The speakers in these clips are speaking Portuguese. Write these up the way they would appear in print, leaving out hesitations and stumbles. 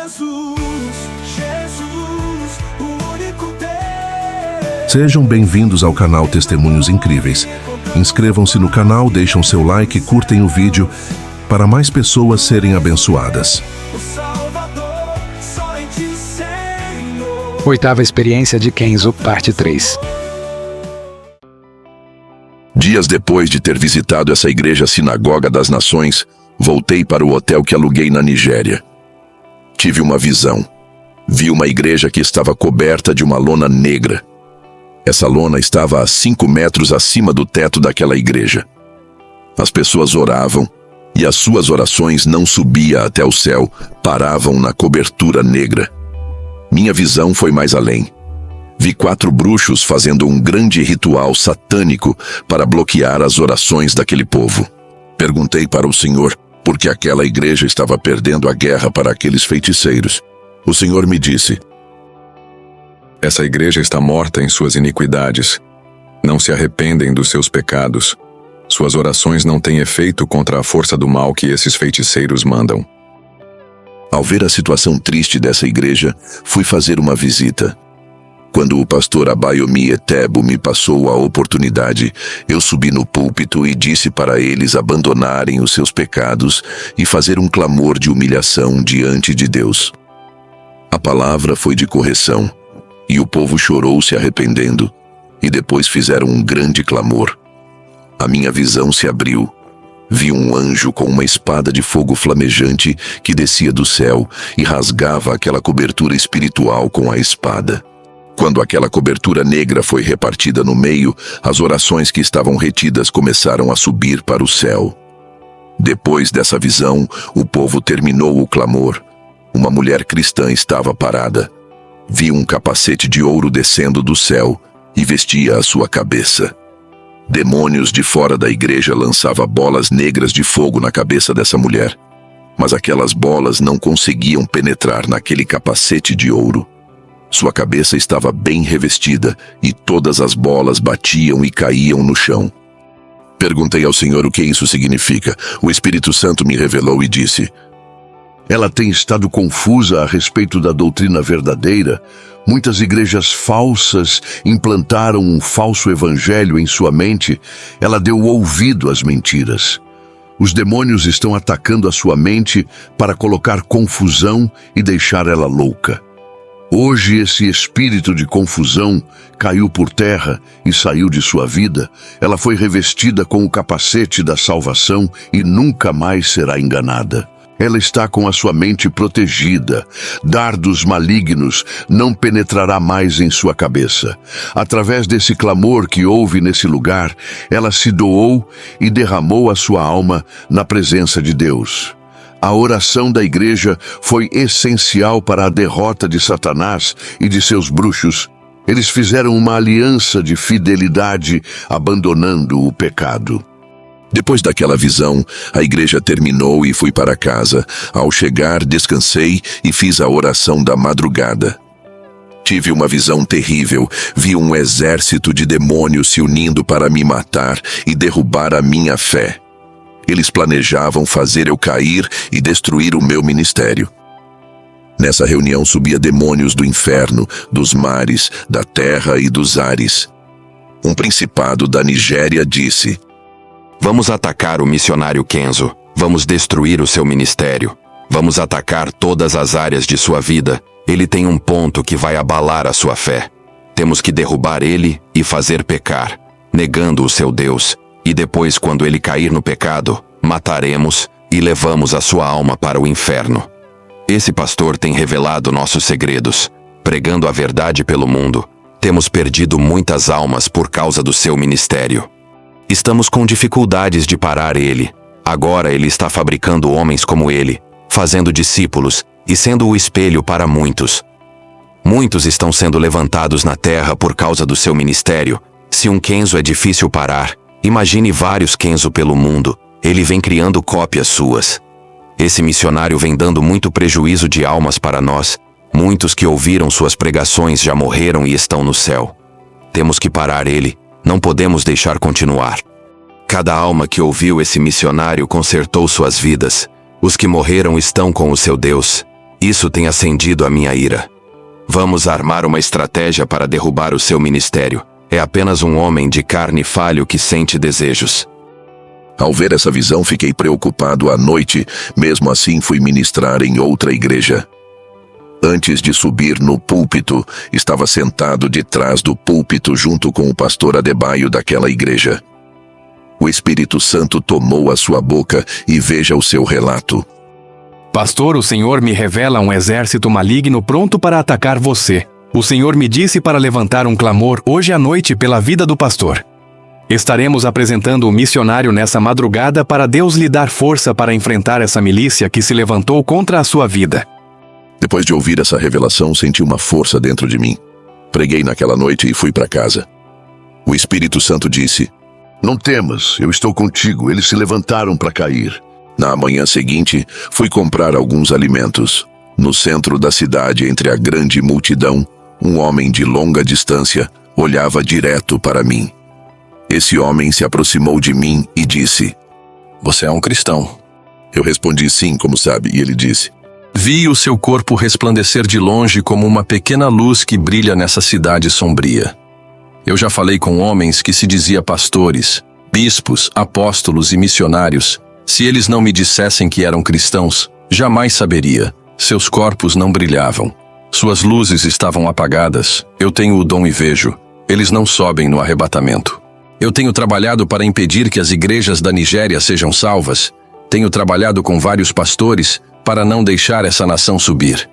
Jesus, o único Deus. Sejam bem-vindos ao canal Testemunhos Incríveis. Inscrevam-se no canal, deixem seu like e curtem o vídeo para mais pessoas serem abençoadas. O Salvador, só em ti, Senhor. Oitava experiência de Kenzo, parte 3. Dias depois de ter visitado essa igreja Sinagoga das Nações, voltei para o hotel que aluguei na Nigéria. Tive uma visão. Vi uma igreja que estava coberta de uma lona negra. Essa lona estava a 5 metros acima do teto daquela igreja. As pessoas oravam, e as suas orações não subiam até o céu, paravam na cobertura negra. Minha visão foi mais além. Vi 4 bruxos fazendo um grande ritual satânico para bloquear as orações daquele povo. Perguntei para o Senhor por que aquela igreja estava perdendo a guerra para aqueles feiticeiros. O Senhor me disse: essa igreja está morta em suas iniquidades. Não se arrependem dos seus pecados. Suas orações não têm efeito contra a força do mal que esses feiticeiros mandam. Ao ver a situação triste dessa igreja, fui fazer uma visita. Quando o pastor Abayomi Etebo me passou a oportunidade, eu subi no púlpito e disse para eles abandonarem os seus pecados e fazer um clamor de humilhação diante de Deus. A palavra foi de correção, e o povo chorou se arrependendo, e depois fizeram um grande clamor. A minha visão se abriu. Vi um anjo com uma espada de fogo flamejante que descia do céu e rasgava aquela cobertura espiritual com a espada. Quando aquela cobertura negra foi repartida no meio, as orações que estavam retidas começaram a subir para o céu. Depois dessa visão, o povo terminou o clamor. Uma mulher cristã estava parada. Vi um capacete de ouro descendo do céu e vestia a sua cabeça. Demônios de fora da igreja lançavam bolas negras de fogo na cabeça dessa mulher. Mas aquelas bolas não conseguiam penetrar naquele capacete de ouro. Sua cabeça estava bem revestida e todas as bolas batiam e caíam no chão. Perguntei ao Senhor o que isso significa. O Espírito Santo me revelou e disse: ela tem estado confusa a respeito da doutrina verdadeira. Muitas igrejas falsas implantaram um falso evangelho em sua mente. Ela deu ouvido às mentiras. Os demônios estão atacando a sua mente para colocar confusão e deixar ela louca. Hoje esse espírito de confusão caiu por terra e saiu de sua vida. Ela foi revestida com o capacete da salvação e nunca mais será enganada. Ela está com a sua mente protegida. Dardos malignos não penetrará mais em sua cabeça. Através desse clamor que houve nesse lugar, ela se doou e derramou a sua alma na presença de Deus. A oração da igreja foi essencial para a derrota de Satanás e de seus bruxos. Eles fizeram uma aliança de fidelidade, abandonando o pecado. Depois daquela visão, a igreja terminou e fui para casa. Ao chegar, descansei e fiz a oração da madrugada. Tive uma visão terrível. Vi um exército de demônios se unindo para me matar e derrubar a minha fé. Eles planejavam fazer eu cair e destruir o meu ministério. Nessa reunião subia demônios do inferno, dos mares, da terra e dos ares. Um principado da Nigéria disse: vamos atacar o missionário Kenzo. Vamos destruir o seu ministério. Vamos atacar todas as áreas de sua vida. Ele tem um ponto que vai abalar a sua fé. Temos que derrubar ele e fazer pecar, negando o seu Deus. E depois, quando ele cair no pecado, mataremos e levamos a sua alma para o inferno. Esse pastor tem revelado nossos segredos. Pregando a verdade pelo mundo, temos perdido muitas almas por causa do seu ministério. Estamos com dificuldades de parar ele. Agora ele está fabricando homens como ele, fazendo discípulos e sendo o espelho para muitos. Muitos estão sendo levantados na terra por causa do seu ministério. Se um Kenzo é difícil parar, imagine vários Kenzo pelo mundo. Ele vem criando cópias suas. Esse missionário vem dando muito prejuízo de almas para nós. Muitos que ouviram suas pregações já morreram e estão no céu. Temos que parar ele. Não podemos deixar continuar. Cada alma que ouviu esse missionário consertou suas vidas. Os que morreram estão com o seu Deus. Isso tem acendido a minha ira. Vamos armar uma estratégia para derrubar o seu ministério. É apenas um homem de carne falho que sente desejos. Ao ver essa visão, fiquei preocupado à noite. Mesmo assim, fui ministrar em outra igreja. Antes de subir no púlpito, estava sentado de trás do púlpito junto com o pastor Adebayo daquela igreja. O Espírito Santo tomou a sua boca e veja o seu relato. Pastor, o Senhor me revela um exército maligno pronto para atacar você. O Senhor me disse para levantar um clamor hoje à noite pela vida do pastor. Estaremos apresentando um missionário nessa madrugada para Deus lhe dar força para enfrentar essa milícia que se levantou contra a sua vida. Depois de ouvir essa revelação, senti uma força dentro de mim. Preguei naquela noite e fui para casa. O Espírito Santo disse: Não temas, eu estou contigo, eles se levantaram para cair. Na manhã seguinte, fui comprar alguns alimentos. No centro da cidade, entre a grande multidão, um homem de longa distância olhava direto para mim. Esse homem se aproximou de mim e disse: Você é um cristão. Eu respondi sim, como sabe, e ele disse: Vi o seu corpo resplandecer de longe como uma pequena luz que brilha nessa cidade sombria. Eu já falei com homens que se dizia pastores, bispos, apóstolos e missionários. Se eles não me dissessem que eram cristãos, jamais saberia. Seus corpos não brilhavam. Suas luzes estavam apagadas. Eu tenho o dom e vejo. Eles não sobem no arrebatamento. Eu tenho trabalhado para impedir que as igrejas da Nigéria sejam salvas. Tenho trabalhado com vários pastores para não deixar essa nação subir.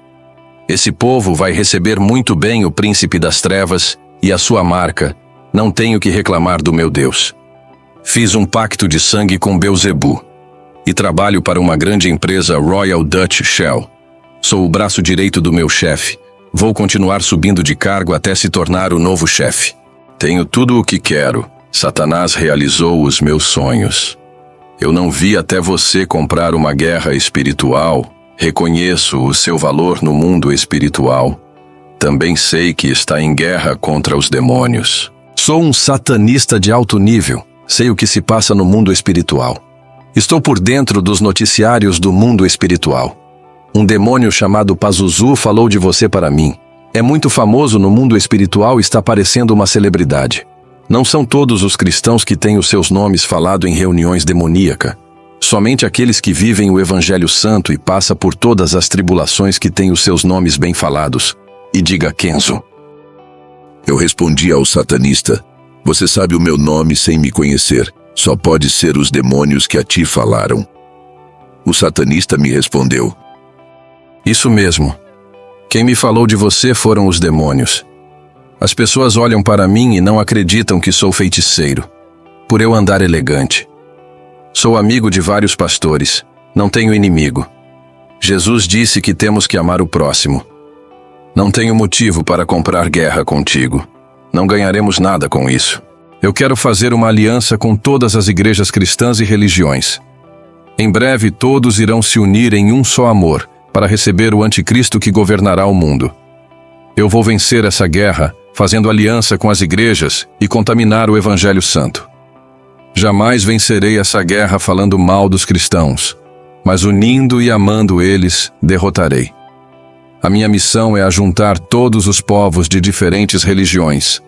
Esse povo vai receber muito bem o príncipe das trevas e a sua marca. Não tenho que reclamar do meu Deus. Fiz um pacto de sangue com Beuzebu e trabalho para uma grande empresa Royal Dutch Shell. Sou o braço direito do meu chefe. Vou continuar subindo de cargo até se tornar o novo chefe. Tenho tudo o que quero. Satanás realizou os meus sonhos. Eu não vi até você comprar uma guerra espiritual. Reconheço o seu valor no mundo espiritual. Também sei que está em guerra contra os demônios. Sou um satanista de alto nível. Sei o que se passa no mundo espiritual. Estou por dentro dos noticiários do mundo espiritual. Um demônio chamado Pazuzu falou de você para mim. É muito famoso no mundo espiritual e está parecendo uma celebridade. Não são todos os cristãos que têm os seus nomes falado em reuniões demoníacas. Somente aqueles que vivem o Evangelho Santo e passam por todas as tribulações que têm os seus nomes bem falados. E diga Kenzo. Eu respondi ao satanista: Você sabe o meu nome sem me conhecer. Só pode ser os demônios que a ti falaram. O satanista me respondeu: Isso mesmo. Quem me falou de você foram os demônios. As pessoas olham para mim e não acreditam que sou feiticeiro, por eu andar elegante. Sou amigo de vários pastores, não tenho inimigo. Jesus disse que temos que amar o próximo. Não tenho motivo para comprar guerra contigo. Não ganharemos nada com isso. Eu quero fazer uma aliança com todas as igrejas cristãs e religiões. Em breve todos irão se unir em um só amor, para receber o anticristo que governará o mundo. Eu vou vencer essa guerra, fazendo aliança com as igrejas e contaminar o Evangelho Santo. Jamais vencerei essa guerra falando mal dos cristãos, mas unindo e amando eles, derrotarei. A minha missão é ajuntar todos os povos de diferentes religiões,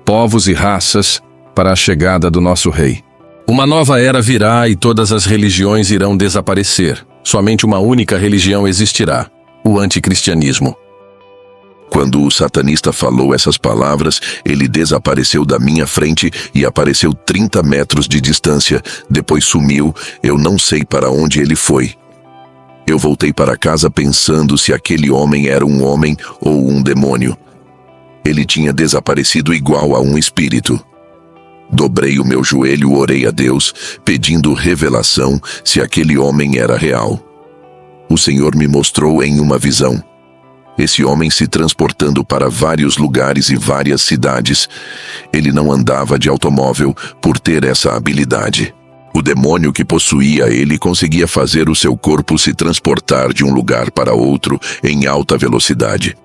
povos e raças, para a chegada do nosso Rei. Uma nova era virá e todas as religiões irão desaparecer. Somente uma única religião existirá: o anticristianismo. Quando o satanista falou essas palavras, ele desapareceu da minha frente e apareceu 30 metros de distância. Depois sumiu, eu não sei para onde ele foi. Eu voltei para casa pensando se aquele homem era um homem ou um demônio. Ele tinha desaparecido igual a um espírito. Dobrei o meu joelho e orei a Deus, pedindo revelação se aquele homem era real. O Senhor me mostrou em uma visão esse homem se transportando para vários lugares e várias cidades. Ele não andava de automóvel por ter essa habilidade. O demônio que possuía ele conseguia fazer o seu corpo se transportar de um lugar para outro em alta velocidade.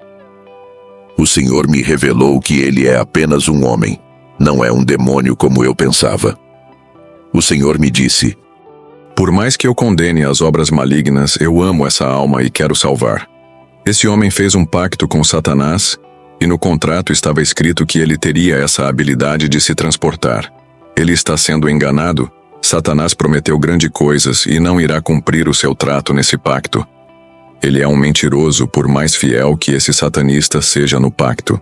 O Senhor me revelou que ele é apenas um homem, não é um demônio como eu pensava. O Senhor me disse: Por mais que eu condene as obras malignas, eu amo essa alma e quero salvar. Esse homem fez um pacto com Satanás, e no contrato estava escrito que ele teria essa habilidade de se transportar. Ele está sendo enganado. Satanás prometeu grandes coisas e não irá cumprir o seu trato nesse pacto. Ele é um mentiroso, por mais fiel que esse satanista seja no pacto.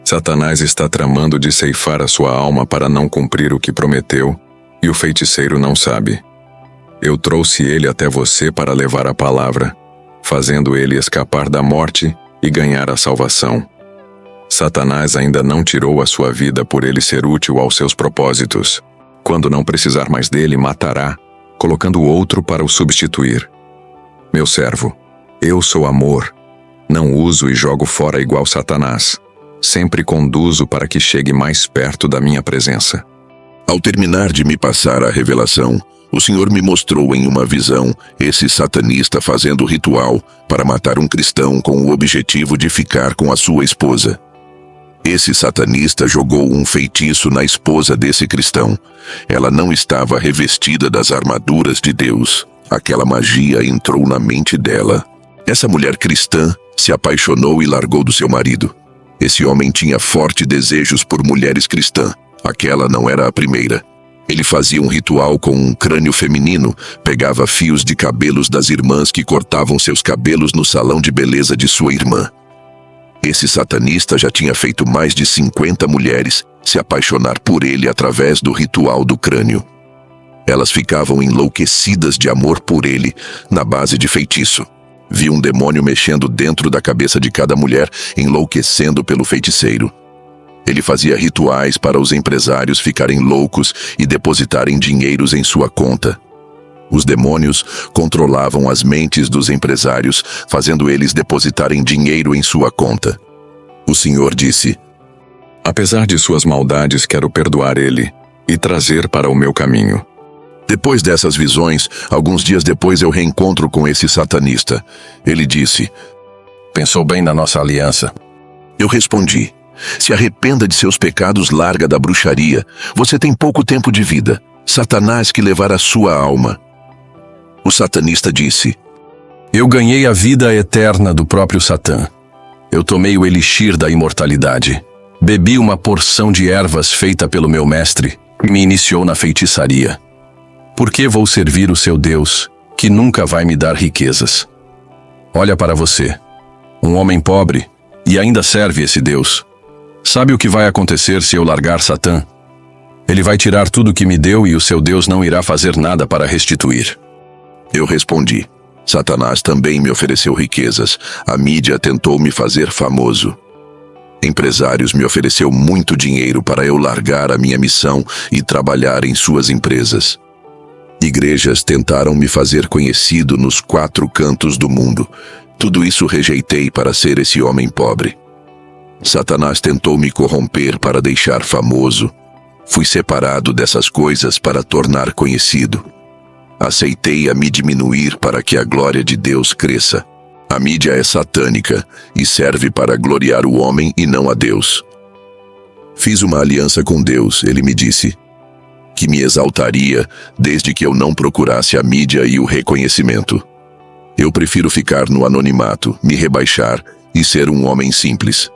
Satanás está tramando de ceifar a sua alma para não cumprir o que prometeu, e o feiticeiro não sabe. Eu trouxe ele até você para levar a palavra, fazendo ele escapar da morte e ganhar a salvação. Satanás ainda não tirou a sua vida por ele ser útil aos seus propósitos. Quando não precisar mais dele, matará, colocando outro para o substituir. Meu servo, eu sou amor. Não uso e jogo fora igual Satanás. Sempre conduzo para que chegue mais perto da minha presença. Ao terminar de me passar a revelação, o Senhor me mostrou em uma visão esse satanista fazendo ritual para matar um cristão com o objetivo de ficar com a sua esposa. Esse satanista jogou um feitiço na esposa desse cristão. Ela não estava revestida das armaduras de Deus. Aquela magia entrou na mente dela. Essa mulher cristã se apaixonou e largou do seu marido. Esse homem tinha fortes desejos por mulheres cristãs. Aquela não era a primeira. Ele fazia um ritual com um crânio feminino, pegava fios de cabelos das irmãs que cortavam seus cabelos no salão de beleza de sua irmã. Esse satanista já tinha feito mais de 50 mulheres se apaixonar por ele através do ritual do crânio. Elas ficavam enlouquecidas de amor por ele, na base de feitiço. Vi um demônio mexendo dentro da cabeça de cada mulher, enlouquecendo pelo feiticeiro. Ele fazia rituais para os empresários ficarem loucos e depositarem dinheiros em sua conta. Os demônios controlavam as mentes dos empresários, fazendo eles depositarem dinheiro em sua conta. O Senhor disse: Apesar de suas maldades, quero perdoar ele e trazer para o meu caminho. Depois dessas visões, alguns dias depois eu reencontro com esse satanista. Ele disse: Pensou bem na nossa aliança. Eu respondi: Se arrependa de seus pecados, larga da bruxaria. Você tem pouco tempo de vida. Satanás que levará sua alma. O satanista disse: Eu ganhei a vida eterna do próprio Satã. Eu tomei o elixir da imortalidade. Bebi uma porção de ervas feita pelo meu mestre, que me iniciou na feitiçaria. Por que vou servir o seu Deus, que nunca vai me dar riquezas? Olha para você, um homem pobre, e ainda serve esse Deus. Sabe o que vai acontecer se eu largar Satã? Ele vai tirar tudo que me deu e o seu Deus não irá fazer nada para restituir. Eu respondi: Satanás também me ofereceu riquezas. A mídia tentou me fazer famoso. Empresários me ofereceu muito dinheiro para eu largar a minha missão e trabalhar em suas empresas. Igrejas tentaram me fazer conhecido nos 4 cantos do mundo. Tudo isso rejeitei para ser esse homem pobre. Satanás tentou me corromper para deixar famoso. Fui separado dessas coisas para tornar conhecido. Aceitei a me diminuir para que a glória de Deus cresça. A mídia é satânica e serve para gloriar o homem e não a Deus. Fiz uma aliança com Deus. Ele me disse que me exaltaria desde que eu não procurasse a mídia e o reconhecimento. Eu prefiro ficar no anonimato, me rebaixar e ser um homem simples.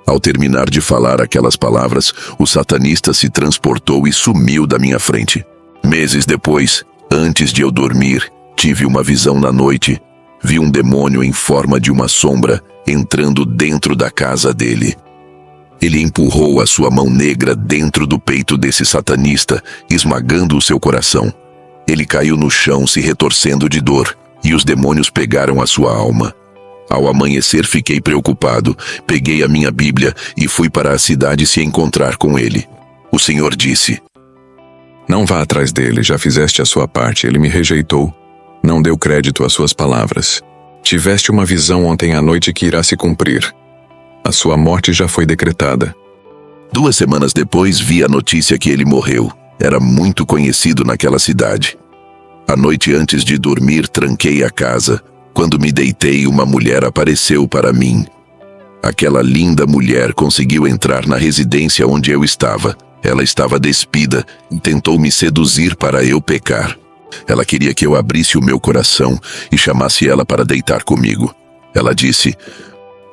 Ao terminar de falar aquelas palavras, o satanista se transportou e sumiu da minha frente. Meses depois, antes de eu dormir, tive uma visão na noite. Vi um demônio em forma de uma sombra entrando dentro da casa dele. Ele empurrou a sua mão negra dentro do peito desse satanista, esmagando o seu coração. Ele caiu no chão se retorcendo de dor, e os demônios pegaram a sua alma. Ao amanhecer fiquei preocupado, peguei a minha Bíblia e fui para a cidade se encontrar com ele. O Senhor disse: Não vá atrás dele, já fizeste a sua parte, ele me rejeitou. Não deu crédito às suas palavras. Tiveste uma visão ontem à noite que irá se cumprir. A sua morte já foi decretada. 2 semanas depois vi a notícia que ele morreu. Era muito conhecido naquela cidade. A noite antes de dormir tranquei a casa. Quando me deitei, uma mulher apareceu para mim. Aquela linda mulher conseguiu entrar na residência onde eu estava. Ela estava despida e tentou me seduzir para eu pecar. Ela queria que eu abrisse o meu coração e chamasse ela para deitar comigo. Ela disse: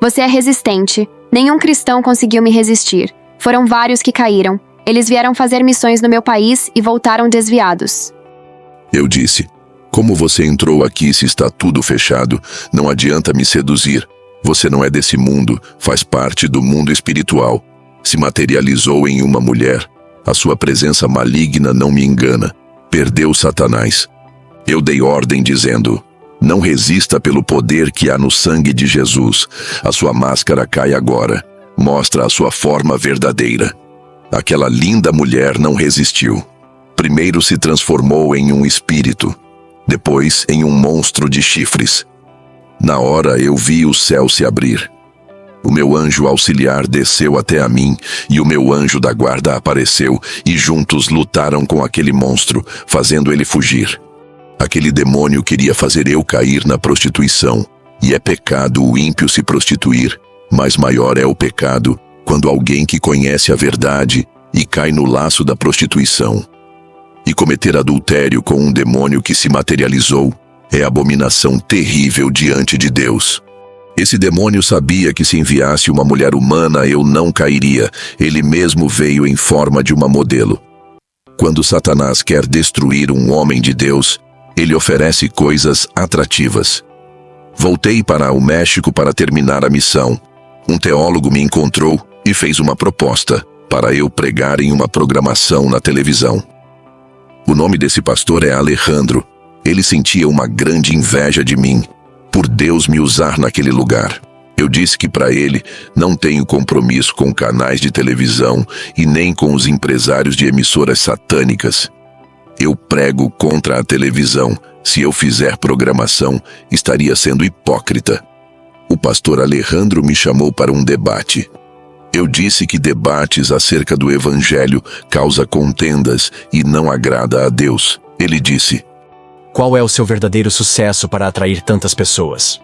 Você é resistente. Nenhum cristão conseguiu me resistir. Foram vários que caíram. Eles vieram fazer missões no meu país e voltaram desviados. Eu disse: Como você entrou aqui se está tudo fechado? Não adianta me seduzir. Você não é desse mundo, faz parte do mundo espiritual. Se materializou em uma mulher. A sua presença maligna não me engana. Perdeu Satanás. Eu dei ordem dizendo: Não resista pelo poder que há no sangue de Jesus. A sua máscara cai agora. Mostra a sua forma verdadeira. Aquela linda mulher não resistiu. Primeiro se transformou em um espírito. Depois em um monstro de chifres. Na hora eu vi o céu se abrir. O meu anjo auxiliar desceu até a mim e o meu anjo da guarda apareceu e juntos lutaram com aquele monstro, fazendo ele fugir. Aquele demônio queria fazer eu cair na prostituição, e é pecado o ímpio se prostituir, mas maior é o pecado quando alguém que conhece a verdade e cai no laço da prostituição. E cometer adultério com um demônio que se materializou é abominação terrível diante de Deus. Esse demônio sabia que se enviasse uma mulher humana eu não cairia. Ele mesmo veio em forma de uma modelo. Quando Satanás quer destruir um homem de Deus, ele oferece coisas atrativas. Voltei para o México para terminar a missão. Um teólogo me encontrou e fez uma proposta para eu pregar em uma programação na televisão. O nome desse pastor é Alejandro. Ele sentia uma grande inveja de mim, por Deus me usar naquele lugar. Eu disse que para ele não tenho compromisso com canais de televisão e nem com os empresários de emissoras satânicas. Eu prego contra a televisão. Se eu fizer programação, estaria sendo hipócrita. O pastor Alejandro me chamou para um debate. Eu disse que debates acerca do evangelho causa contendas e não agrada a Deus. Ele disse: Qual é o seu verdadeiro sucesso para atrair tantas pessoas?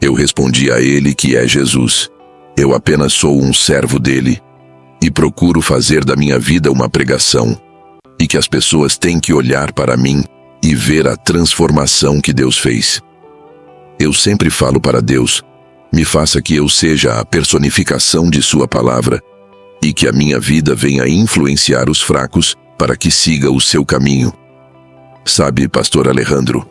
Eu respondi a ele que é Jesus. Eu apenas sou um servo dele e procuro fazer da minha vida uma pregação, e que as pessoas têm que olhar para mim e ver a transformação que Deus fez. Eu sempre falo para Deus: me faça que eu seja a personificação de sua palavra e que a minha vida venha influenciar os fracos para que siga o seu caminho. Sabe, pastor Alejandro,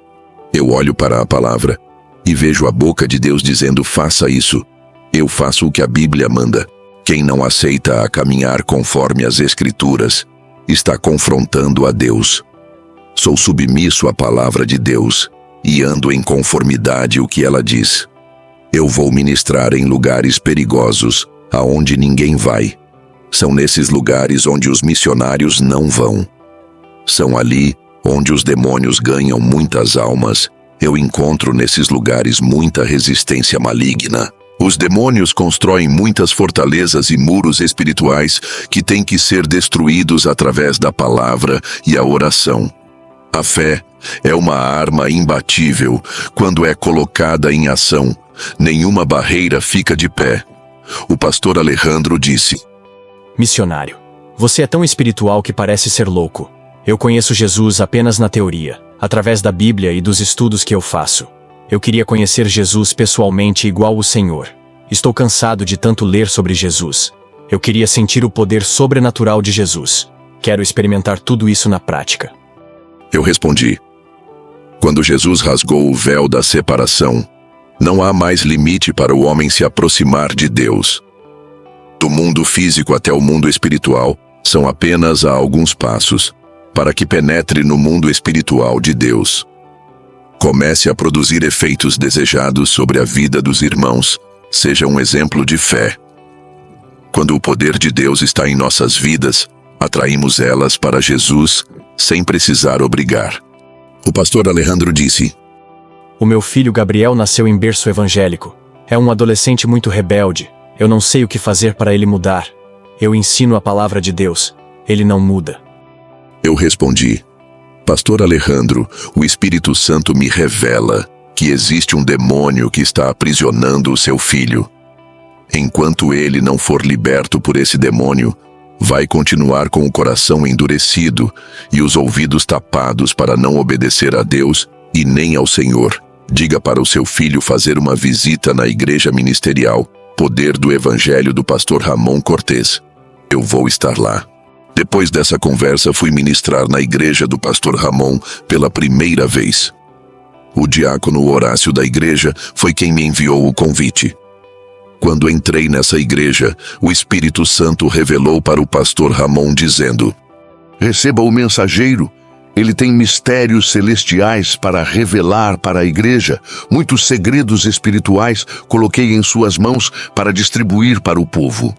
eu olho para a palavra e vejo a boca de Deus dizendo: faça isso. Eu faço o que a Bíblia manda. Quem não aceita a caminhar conforme as Escrituras está confrontando a Deus. Sou submisso à palavra de Deus e ando em conformidade o que ela diz. Eu vou ministrar em lugares perigosos, aonde ninguém vai. São nesses lugares onde os missionários não vão. São ali onde os demônios ganham muitas almas. Eu encontro nesses lugares muita resistência maligna. Os demônios constroem muitas fortalezas e muros espirituais que têm que ser destruídos através da palavra e a oração. A fé é uma arma imbatível quando é colocada em ação. Nenhuma barreira fica de pé. O pastor Alejandro disse: Missionário, você é tão espiritual que parece ser louco. Eu conheço Jesus apenas na teoria, através da Bíblia e dos estudos que eu faço. Eu queria conhecer Jesus pessoalmente igual o Senhor. Estou cansado de tanto ler sobre Jesus. Eu queria sentir o poder sobrenatural de Jesus. Quero experimentar tudo isso na prática. Eu respondi: quando Jesus rasgou o véu da separação, não há mais limite para o homem se aproximar de Deus. Do mundo físico até o mundo espiritual, são apenas a alguns passos para que penetre no mundo espiritual de Deus. Comece a produzir efeitos desejados sobre a vida dos irmãos. Seja um exemplo de fé. Quando o poder de Deus está em nossas vidas, atraímos elas para Jesus sem precisar obrigar. O pastor Alejandro disse: O meu filho Gabriel nasceu em berço evangélico. É um adolescente muito rebelde. Eu não sei o que fazer para ele mudar. Eu ensino a palavra de Deus. Ele não muda. Eu respondi: Pastor Alejandro, o Espírito Santo me revela que existe um demônio que está aprisionando o seu filho. Enquanto ele não for liberto por esse demônio, vai continuar com o coração endurecido e os ouvidos tapados para não obedecer a Deus e nem ao Senhor. Diga para o seu filho fazer uma visita na igreja ministerial, Poder do Evangelho do pastor Ramon Cortez. Eu vou estar lá. Depois dessa conversa, fui ministrar na igreja do pastor Ramon pela primeira vez. O diácono Horácio da igreja foi quem me enviou o convite. Quando entrei nessa igreja, o Espírito Santo revelou para o pastor Ramon dizendo: Receba o mensageiro. Ele tem mistérios celestiais para revelar para a igreja. Muitos segredos espirituais coloquei em suas mãos para distribuir para o povo.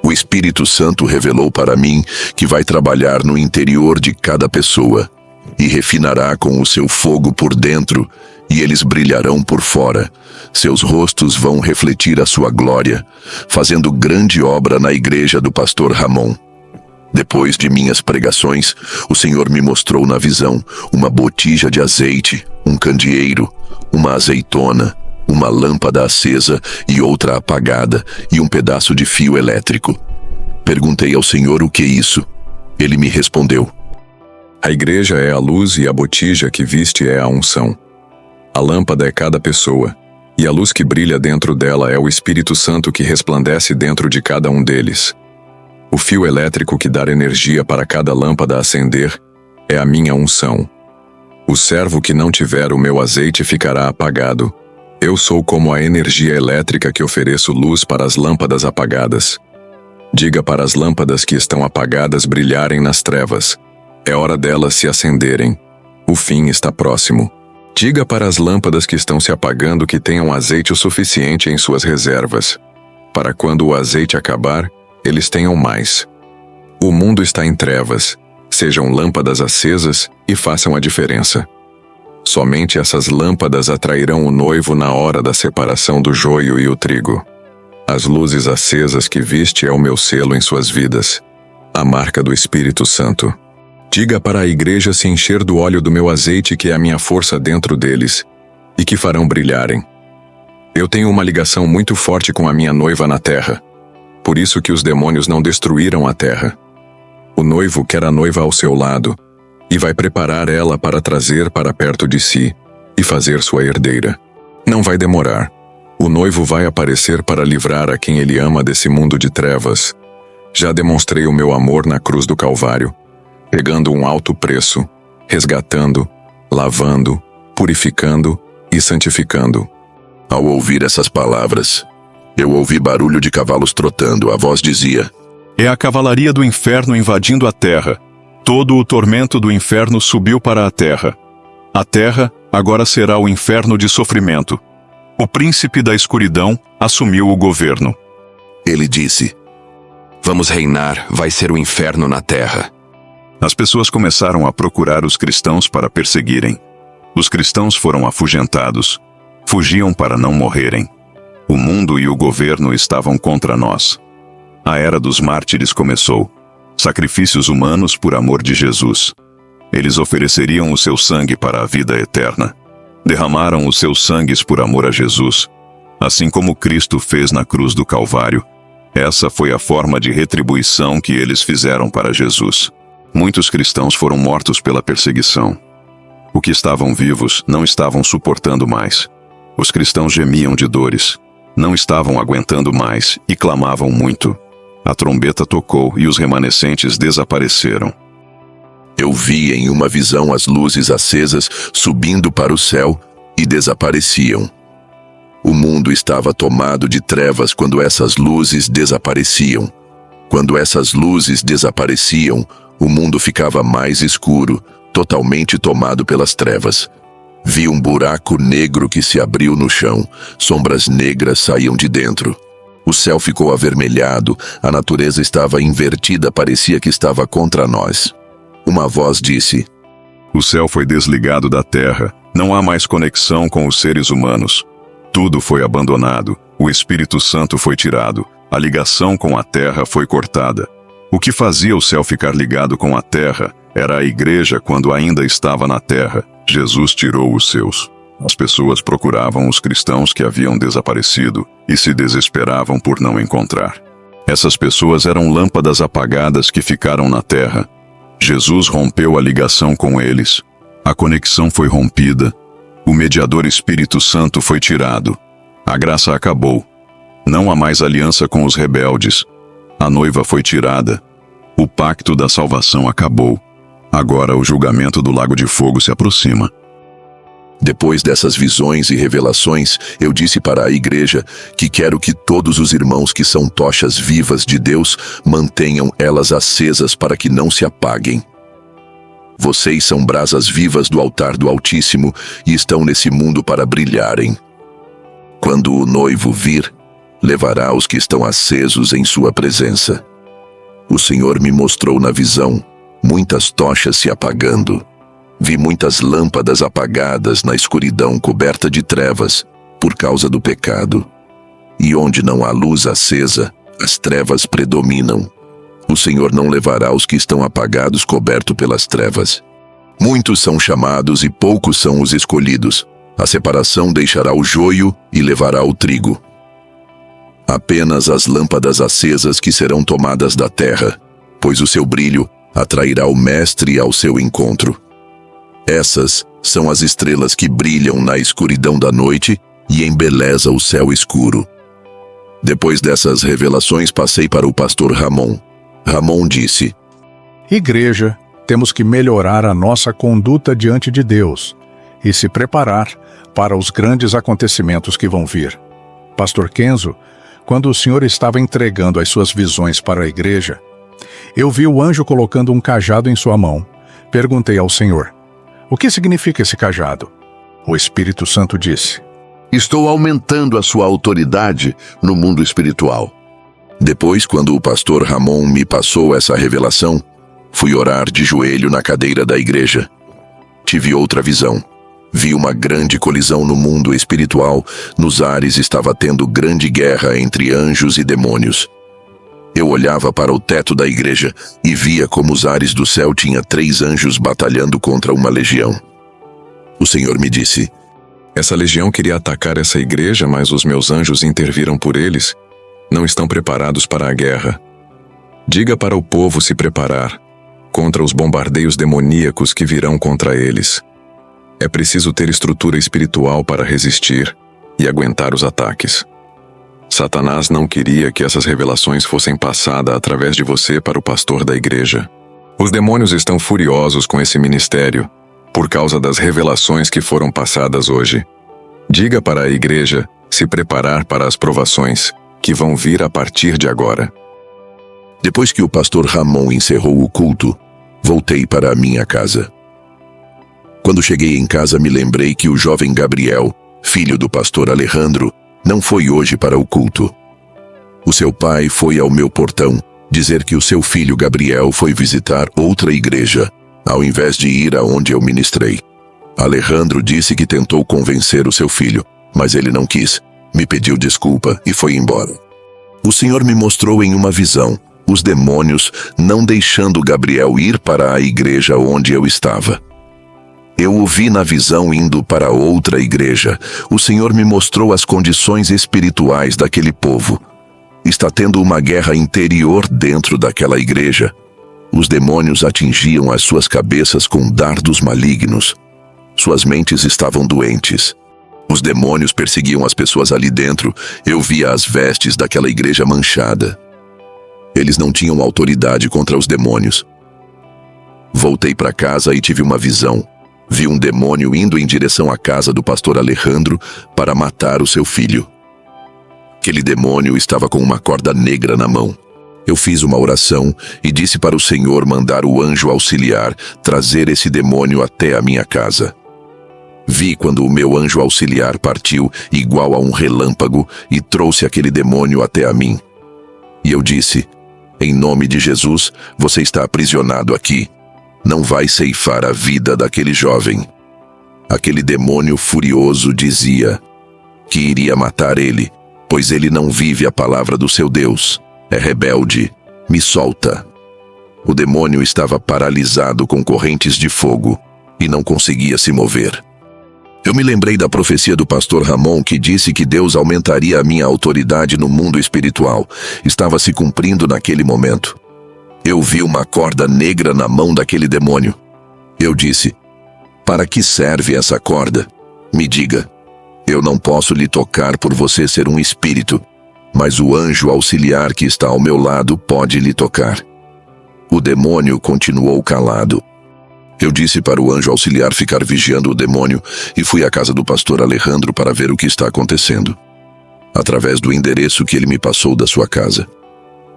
O Espírito Santo revelou para mim que vai trabalhar no interior de cada pessoa e refinará com o seu fogo por dentro, e eles brilharão por fora. Seus rostos vão refletir a sua glória, fazendo grande obra na igreja do pastor Ramon. Depois de minhas pregações, o Senhor me mostrou na visão uma botija de azeite, um candeeiro, uma azeitona, uma lâmpada acesa e outra apagada, e um pedaço de fio elétrico. Perguntei ao Senhor o que é isso. Ele me respondeu: A igreja é a luz e a botija que viste é a unção. A lâmpada é cada pessoa, e a luz que brilha dentro dela é o Espírito Santo que resplandece dentro de cada um deles. O fio elétrico que dá energia para cada lâmpada acender é a minha unção. O servo que não tiver o meu azeite ficará apagado. Eu sou como a energia elétrica que ofereço luz para as lâmpadas apagadas. Diga para as lâmpadas que estão apagadas brilharem nas trevas. É hora delas se acenderem. O fim está próximo. Diga para as lâmpadas que estão se apagando que tenham azeite o suficiente em suas reservas, para quando o azeite acabar, eles tenham mais. O mundo está em trevas. Sejam lâmpadas acesas e façam a diferença. Somente essas lâmpadas atrairão o noivo na hora da separação do joio e o trigo. As luzes acesas que viste é o meu selo em suas vidas, a marca do Espírito Santo. Diga para a igreja se encher do óleo do meu azeite, que é a minha força dentro deles, e que farão brilharem. Eu tenho uma ligação muito forte com a minha noiva na terra. Por isso que os demônios não destruíram a terra. O noivo quer a noiva ao seu lado, e vai preparar ela para trazer para perto de si e fazer sua herdeira. Não vai demorar. O noivo vai aparecer para livrar a quem ele ama desse mundo de trevas. Já demonstrei o meu amor na cruz do Calvário, pegando um alto preço, resgatando, lavando, purificando e santificando. Ao ouvir essas palavras, eu ouvi barulho de cavalos trotando. A voz dizia: É a cavalaria do inferno invadindo a terra. Todo o tormento do inferno subiu para a terra. A terra agora será o inferno de sofrimento. O príncipe da escuridão assumiu o governo. Ele disse: Vamos reinar, vai ser o inferno na terra. As pessoas começaram a procurar os cristãos para perseguirem. Os cristãos foram afugentados. Fugiam para não morrerem. O mundo e o governo estavam contra nós. A era dos mártires começou. Sacrifícios humanos por amor de Jesus. Eles ofereceriam o seu sangue para a vida eterna. Derramaram os seus sangues por amor a Jesus, assim como Cristo fez na cruz do Calvário. Essa foi a forma de retribuição que eles fizeram para Jesus. Muitos cristãos foram mortos pela perseguição. Os que estavam vivos não estavam suportando mais. Os cristãos gemiam de dores. Não estavam aguentando mais e clamavam muito. A trombeta tocou e os remanescentes desapareceram. Eu vi em uma visão as luzes acesas subindo para o céu e desapareciam. O mundo estava tomado de trevas quando essas luzes desapareciam. Quando essas luzes desapareciam, o mundo ficava mais escuro, totalmente tomado pelas trevas. Vi um buraco negro que se abriu no chão, sombras negras saíam de dentro. O céu ficou avermelhado, a natureza estava invertida, parecia que estava contra nós. Uma voz disse: O céu foi desligado da terra, não há mais conexão com os seres humanos. Tudo foi abandonado, o Espírito Santo foi tirado, a ligação com a terra foi cortada. O que fazia o céu ficar ligado com a terra era a igreja quando ainda estava na terra. Jesus tirou os seus. As pessoas procuravam os cristãos que haviam desaparecido e se desesperavam por não encontrar. Essas pessoas eram lâmpadas apagadas que ficaram na terra. Jesus rompeu a ligação com eles. A conexão foi rompida. O mediador Espírito Santo foi tirado. A graça acabou. Não há mais aliança com os rebeldes. A noiva foi tirada. O pacto da salvação acabou. Agora o julgamento do lago de fogo se aproxima. Depois dessas visões e revelações, eu disse para a igreja que quero que todos os irmãos que são tochas vivas de Deus mantenham elas acesas para que não se apaguem. Vocês são brasas vivas do altar do Altíssimo e estão nesse mundo para brilharem. Quando o noivo vir, levará os que estão acesos em sua presença. O Senhor me mostrou na visão muitas tochas se apagando. Vi muitas lâmpadas apagadas na escuridão coberta de trevas, por causa do pecado. E onde não há luz acesa, as trevas predominam. O Senhor não levará os que estão apagados cobertos pelas trevas. Muitos são chamados e poucos são os escolhidos. A separação deixará o joio e levará o trigo. Apenas as lâmpadas acesas que serão tomadas da terra, pois o seu brilho atrairá o Mestre ao seu encontro. Essas são as estrelas que brilham na escuridão da noite e embeleza o céu escuro. Depois dessas revelações passei para o pastor Ramon. Ramon disse: Igreja, temos que melhorar a nossa conduta diante de Deus e se preparar para os grandes acontecimentos que vão vir. Pastor Kenzo, quando o senhor estava entregando as suas visões para a igreja, eu vi o anjo colocando um cajado em sua mão. Perguntei ao Senhor: o que significa esse cajado? O Espírito Santo disse: estou aumentando a sua autoridade no mundo espiritual. Depois, quando o pastor Ramon me passou essa revelação, fui orar de joelho na cadeira da igreja. Tive outra visão. Vi uma grande colisão no mundo espiritual. Nos ares estava tendo grande guerra entre anjos e demônios. Eu olhava para o teto da igreja e via como os ares do céu tinha 3 anjos batalhando contra uma legião. O Senhor me disse: essa legião queria atacar essa igreja, mas os meus anjos interviram por eles. Não estão preparados para a guerra. Diga para o povo se preparar contra os bombardeios demoníacos que virão contra eles. É preciso ter estrutura espiritual para resistir e aguentar os ataques. Satanás não queria que essas revelações fossem passadas através de você para o pastor da igreja. Os demônios estão furiosos com esse ministério, por causa das revelações que foram passadas hoje. Diga para a igreja se preparar para as provações que vão vir a partir de agora. Depois que o pastor Ramon encerrou o culto, voltei para a minha casa. Quando cheguei em casa, me lembrei que o jovem Gabriel, filho do pastor Alejandro, não foi hoje para o culto. O seu pai foi ao meu portão dizer que o seu filho Gabriel foi visitar outra igreja, ao invés de ir aonde eu ministrei. Alejandro disse que tentou convencer o seu filho, mas ele não quis, me pediu desculpa e foi embora. O Senhor me mostrou em uma visão os demônios não deixando Gabriel ir para a igreja onde eu estava. Eu o vi na visão indo para outra igreja. O Senhor me mostrou as condições espirituais daquele povo. Está tendo uma guerra interior dentro daquela igreja. Os demônios atingiam as suas cabeças com dardos malignos. Suas mentes estavam doentes. Os demônios perseguiam as pessoas ali dentro. Eu via as vestes daquela igreja manchada. Eles não tinham autoridade contra os demônios. Voltei para casa e tive uma visão. Vi um demônio indo em direção à casa do pastor Alejandro para matar o seu filho. Aquele demônio estava com uma corda negra na mão. Eu fiz uma oração e disse para o Senhor mandar o anjo auxiliar trazer esse demônio até a minha casa. Vi quando o meu anjo auxiliar partiu igual a um relâmpago e trouxe aquele demônio até a mim. E eu disse: em nome de Jesus, você está aprisionado aqui. Não vai ceifar a vida daquele jovem. Aquele demônio furioso dizia que iria matar ele, pois ele não vive a palavra do seu Deus. É rebelde. Me solta. O demônio estava paralisado com correntes de fogo e não conseguia se mover. Eu me lembrei da profecia do pastor Ramon que disse que Deus aumentaria a minha autoridade no mundo espiritual. Estava se cumprindo naquele momento. Eu vi uma corda negra na mão daquele demônio. Eu disse: para que serve essa corda? Me diga, eu não posso lhe tocar por você ser um espírito, mas o anjo auxiliar que está ao meu lado pode lhe tocar. O demônio continuou calado. Eu disse para o anjo auxiliar ficar vigiando o demônio e fui à casa do pastor Alejandro para ver o que está acontecendo, através do endereço que ele me passou da sua casa.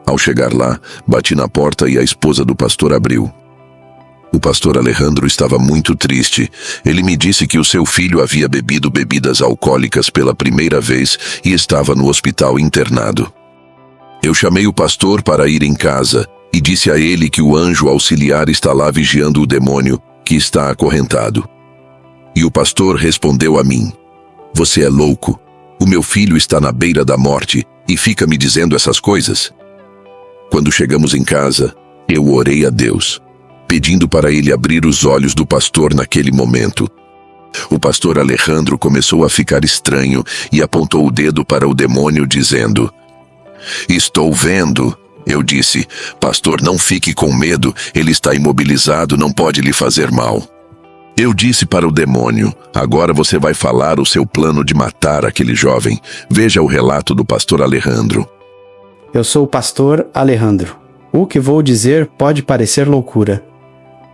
Ao chegar lá, bati na porta e a esposa do pastor abriu. O pastor Alejandro estava muito triste. Ele me disse que o seu filho havia bebido bebidas alcoólicas pela primeira vez e estava no hospital internado. Eu chamei o pastor para ir em casa e disse a ele que o anjo auxiliar está lá vigiando o demônio que está acorrentado. E o pastor respondeu a mim: "Você é louco. O meu filho está na beira da morte e fica me dizendo essas coisas?" Quando chegamos em casa, eu orei a Deus, pedindo para ele abrir os olhos do pastor naquele momento. O pastor Alejandro começou a ficar estranho e apontou o dedo para o demônio dizendo: "Estou vendo." Eu disse: "Pastor, não fique com medo, ele está imobilizado, não pode lhe fazer mal." Eu disse para o demônio: "Agora você vai falar o seu plano de matar aquele jovem. Veja o relato do pastor Alejandro." Eu sou o pastor Alejandro. O que vou dizer pode parecer loucura,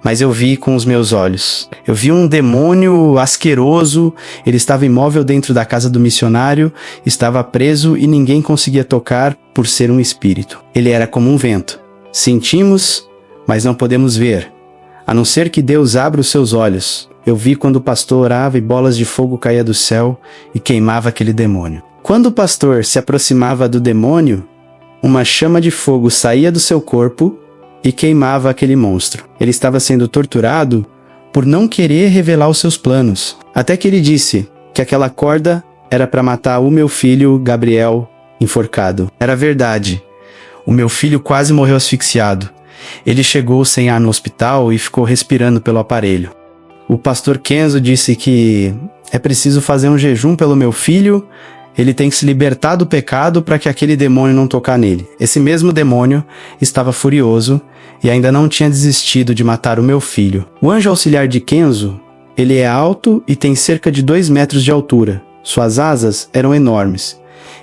mas eu vi com os meus olhos. Eu vi um demônio asqueroso, ele estava imóvel dentro da casa do missionário, estava preso e ninguém conseguia tocar por ser um espírito. Ele era como um vento. Sentimos, mas não podemos ver, a não ser que Deus abra os seus olhos. Eu vi quando o pastor orava e bolas de fogo caíam do céu e queimava aquele demônio. Quando o pastor se aproximava do demônio, uma chama de fogo saía do seu corpo e queimava aquele monstro. Ele estava sendo torturado por não querer revelar os seus planos, até que ele disse que aquela corda era para matar o meu filho Gabriel enforcado. Era verdade. O meu filho quase morreu asfixiado. Ele chegou sem ar no hospital e ficou respirando pelo aparelho. O pastor Kenzo disse que é preciso fazer um jejum pelo meu filho. Ele tem que se libertar do pecado para que aquele demônio não tocar nele. Esse mesmo demônio estava furioso e ainda não tinha desistido de matar o meu filho. O anjo auxiliar de Kenzo, ele é alto e tem cerca de 2 metros de altura. Suas asas eram enormes.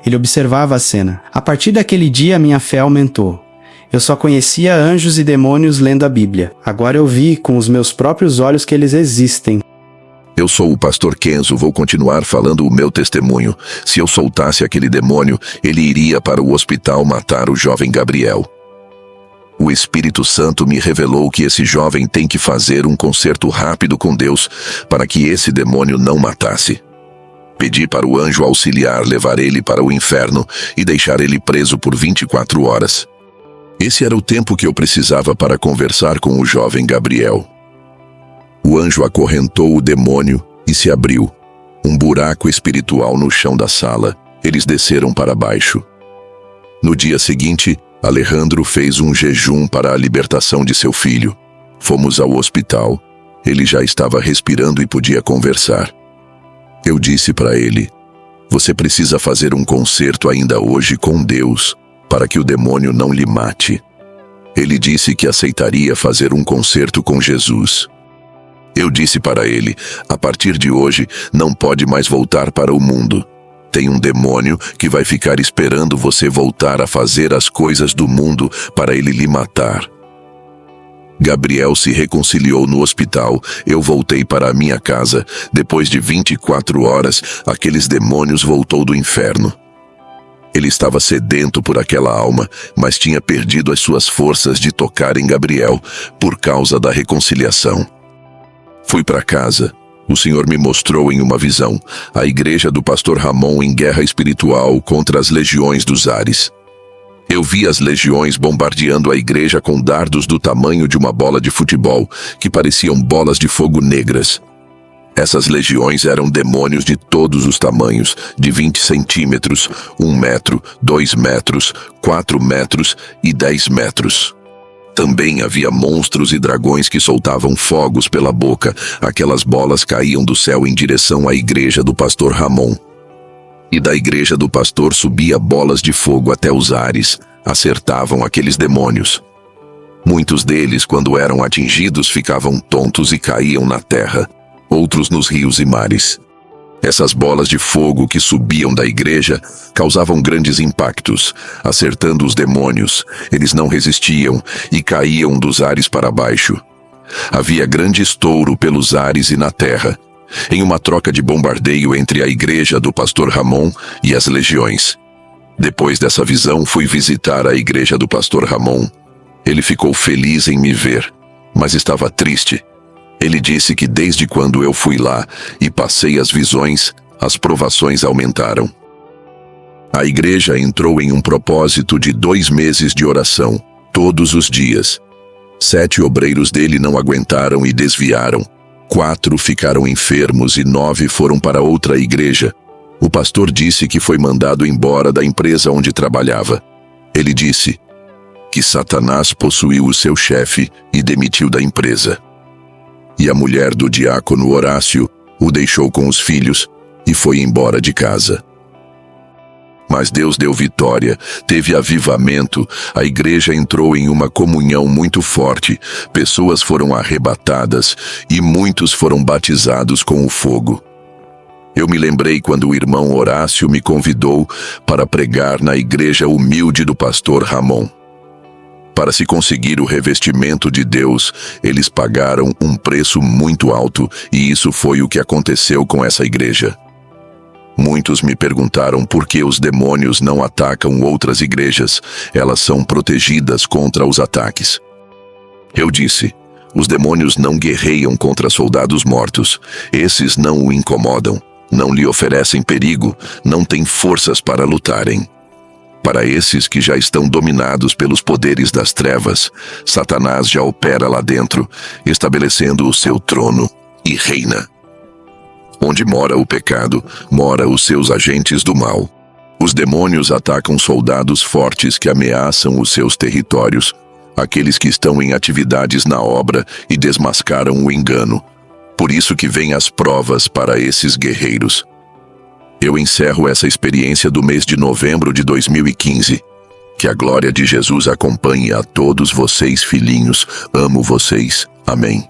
Ele observava a cena. A partir daquele dia, minha fé aumentou. Eu só conhecia anjos e demônios lendo a Bíblia. Agora eu vi com os meus próprios olhos que eles existem. Eu sou o pastor Kenzo, vou continuar falando o meu testemunho. Se eu soltasse aquele demônio, ele iria para o hospital matar o jovem Gabriel. O Espírito Santo me revelou que esse jovem tem que fazer um concerto rápido com Deus para que esse demônio não matasse. Pedi para o anjo auxiliar levar ele para o inferno e deixar ele preso por 24 horas. Esse era o tempo que eu precisava para conversar com o jovem Gabriel. O anjo acorrentou o demônio e se abriu. Um buraco espiritual no chão da sala. Eles desceram para baixo. No dia seguinte, Alejandro fez um jejum para a libertação de seu filho. Fomos ao hospital. Ele já estava respirando e podia conversar. Eu disse para ele: "Você precisa fazer um concerto ainda hoje com Deus, para que o demônio não lhe mate." Ele disse que aceitaria fazer um concerto com Jesus. Eu disse para ele: "A partir de hoje, não pode mais voltar para o mundo. Tem um demônio que vai ficar esperando você voltar a fazer as coisas do mundo para ele lhe matar." Gabriel se reconciliou no hospital. Eu voltei para a minha casa. Depois de 24 horas, aqueles demônios voltou do inferno. Ele estava sedento por aquela alma, mas tinha perdido as suas forças de tocar em Gabriel por causa da reconciliação. Fui para casa. O Senhor me mostrou em uma visão a igreja do pastor Ramon em guerra espiritual contra as legiões dos ares. Eu vi as legiões bombardeando a igreja com dardos do tamanho de uma bola de futebol, que pareciam bolas de fogo negras. Essas legiões eram demônios de todos os tamanhos, de 20 centímetros, 1 metro, 2 metros, 4 metros e 10 metros. Também havia monstros e dragões que soltavam fogos pela boca. Aquelas bolas caíam do céu em direção à igreja do pastor Ramon. E da igreja do pastor subia bolas de fogo até os ares, acertavam aqueles demônios. Muitos deles, quando eram atingidos, ficavam tontos e caíam na terra, outros nos rios e mares. Essas bolas de fogo que subiam da igreja causavam grandes impactos, acertando os demônios. Eles não resistiam e caíam dos ares para baixo. Havia grande estouro pelos ares e na terra, em uma troca de bombardeio entre a igreja do pastor Ramon e as legiões. Depois dessa visão, fui visitar a igreja do pastor Ramon. Ele ficou feliz em me ver, mas estava triste. Ele disse que desde quando eu fui lá e passei as visões, as provações aumentaram. A igreja entrou em um propósito de 2 meses de oração, todos os dias. 7 obreiros dele não aguentaram e desviaram. 4 ficaram enfermos e 9 foram para outra igreja. O pastor disse que foi mandado embora da empresa onde trabalhava. Ele disse que Satanás possuiu o seu chefe e demitiu da empresa. E a mulher do diácono Horácio o deixou com os filhos e foi embora de casa. Mas Deus deu vitória, teve avivamento, a igreja entrou em uma comunhão muito forte, pessoas foram arrebatadas e muitos foram batizados com o fogo. Eu me lembrei quando o irmão Horácio me convidou para pregar na igreja humilde do pastor Ramon. Para se conseguir o revestimento de Deus, eles pagaram um preço muito alto, e isso foi o que aconteceu com essa igreja. Muitos me perguntaram por que os demônios não atacam outras igrejas. Elas são protegidas contra os ataques. Eu disse, os demônios não guerreiam contra soldados mortos. Esses não o incomodam, não lhe oferecem perigo, não têm forças para lutarem. Para esses que já estão dominados pelos poderes das trevas, Satanás já opera lá dentro, estabelecendo o seu trono e reina. Onde mora o pecado, mora os seus agentes do mal. Os demônios atacam soldados fortes que ameaçam os seus territórios, aqueles que estão em atividades na obra e desmascaram o engano. Por isso que vêm as provas para esses guerreiros. Eu encerro essa experiência do mês de novembro de 2015. Que a glória de Jesus acompanhe a todos vocês, filhinhos. Amo vocês. Amém.